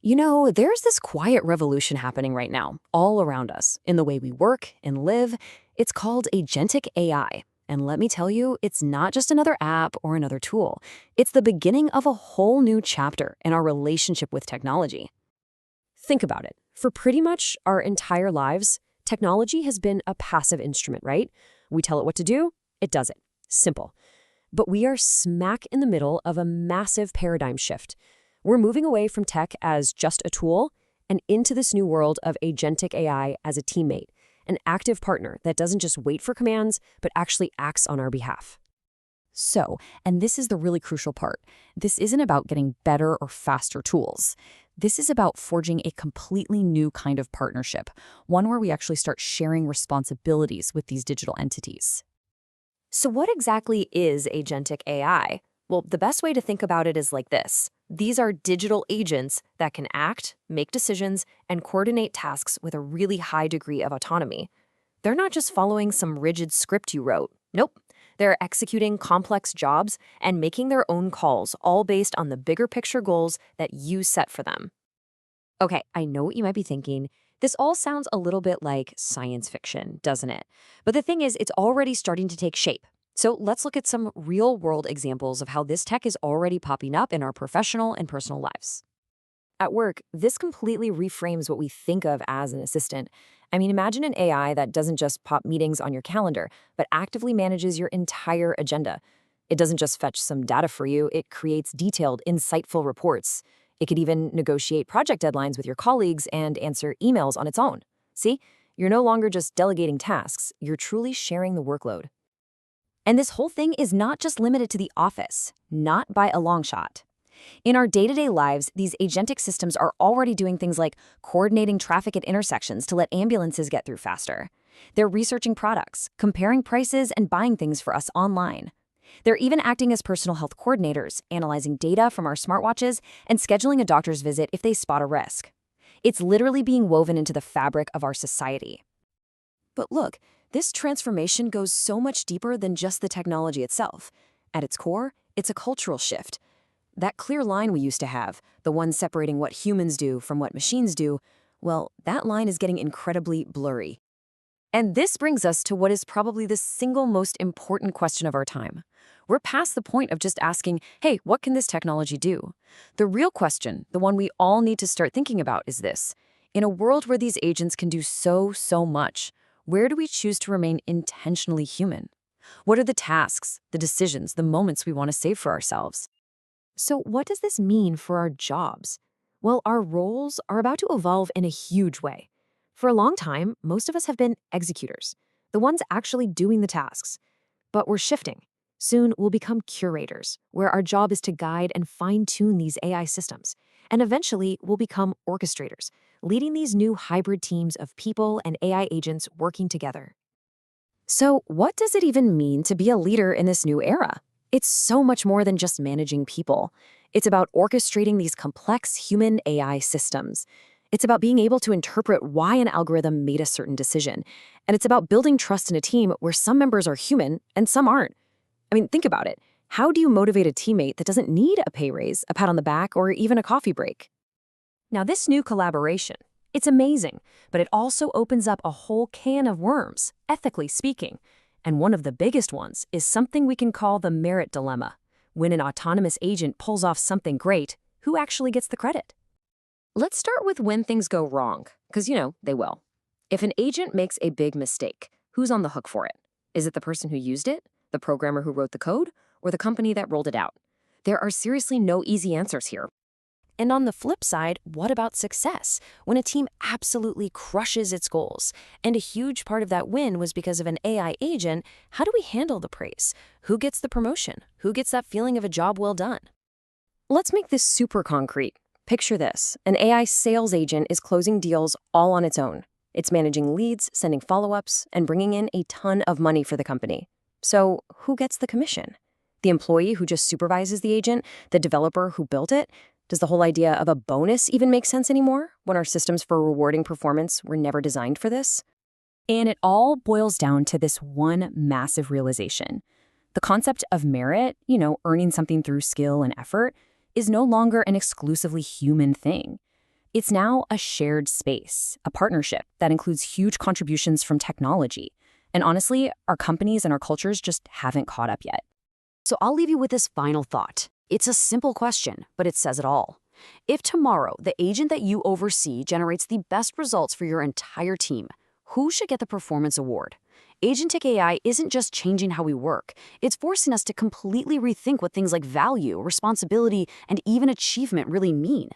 There's this quiet revolution happening right now, all around us, in the way we work and live. It's called Agentic AI. And let me tell you, it's not just another app or another tool. It's the beginning of a whole new chapter in our relationship with technology. Think about it. For pretty much our entire lives, technology has been a passive instrument, right? We tell it what to do, it does it. Simple. But we are smack in the middle of a massive paradigm shift. We're moving away from tech as just a tool and into this new world of agentic AI as a teammate, an active partner that doesn't just wait for commands, but actually acts on our behalf. And this is the really crucial part. This isn't about getting better or faster tools. This is about forging a completely new kind of partnership, one where we actually start sharing responsibilities with these digital entities. So what exactly is Agentic AI? Well, the best way to think about it is like this. These are digital agents that can act, make decisions, and coordinate tasks with a really high degree of autonomy. They're not just following some rigid script you wrote. Nope. They're executing complex jobs and making their own calls, all based on the bigger picture goals that you set for them. Okay, I know what you might be thinking. This all sounds a little bit like science fiction, doesn't it? But the thing is, it's already starting to take shape. So let's look at some real-world examples of how this tech is already popping up in our professional and personal lives. At work, this completely reframes what we think of as an assistant. Imagine an AI that doesn't just pop meetings on your calendar, but actively manages your entire agenda. It doesn't just fetch some data for you, it creates detailed, insightful reports. It could even negotiate project deadlines with your colleagues and answer emails on its own. See, you're no longer just delegating tasks, you're truly sharing the workload. And this whole thing is not just limited to the office, not by a long shot. In our day-to-day lives, these agentic systems are already doing things like coordinating traffic at intersections to let ambulances get through faster. They're researching products, comparing prices, and buying things for us online. They're even acting as personal health coordinators, analyzing data from our smartwatches, and scheduling a doctor's visit if they spot a risk. It's literally being woven into the fabric of our society. But look, this transformation goes so much deeper than just the technology itself. At its core, it's a cultural shift. That clear line we used to have, the one separating what humans do from what machines do, well, that line is getting incredibly blurry. And this brings us to what is probably the single most important question of our time. We're past the point of just asking, hey, what can this technology do? The real question, the one we all need to start thinking about, is this. In a world where these agents can do so much, where do we choose to remain intentionally human? What are the tasks, the decisions, the moments we want to save for ourselves? So what does this mean for our jobs? Well, our roles are about to evolve in a huge way. For a long time, most of us have been executors, the ones actually doing the tasks. But we're shifting. Soon we'll become curators, where our job is to guide and fine-tune these AI systems. And eventually we'll become orchestrators, leading these new hybrid teams of people and AI agents working together. So what does it even mean to be a leader in this new era? It's so much more than just managing people. It's about orchestrating these complex human AI systems. It's about being able to interpret why an algorithm made a certain decision. And it's about building trust in a team where some members are human and some aren't. Think about it. How do you motivate a teammate that doesn't need a pay raise, a pat on the back, or even a coffee break? Now, this new collaboration, it's amazing, but it also opens up a whole can of worms, ethically speaking. And one of the biggest ones is something we can call the merit dilemma. When an autonomous agent pulls off something great, who actually gets the credit? Let's start with when things go wrong, because, they will. If an agent makes a big mistake, who's on the hook for it? Is it the person who used it, the programmer who wrote the code, or the company that rolled it out? There are seriously no easy answers here. And on the flip side, what about success? When a team absolutely crushes its goals, and a huge part of that win was because of an AI agent, how do we handle the praise? Who gets the promotion? Who gets that feeling of a job well done? Let's make this super concrete. Picture this. An AI sales agent is closing deals all on its own. It's managing leads, sending follow-ups, and bringing in a ton of money for the company. So who gets the commission? The employee who just supervises the agent? The developer who built it? Does the whole idea of a bonus even make sense anymore, when our systems for rewarding performance were never designed for this? And it all boils down to this one massive realization. The concept of merit, earning something through skill and effort, is no longer an exclusively human thing. It's now a shared space, a partnership that includes huge contributions from technology. And honestly, our companies and our cultures just haven't caught up yet. So I'll leave you with this final thought. It's a simple question, but it says it all. If tomorrow the agent that you oversee generates the best results for your entire team, who should get the performance award? Agentic AI isn't just changing how we work. It's forcing us to completely rethink what things like value, responsibility, and even achievement really mean.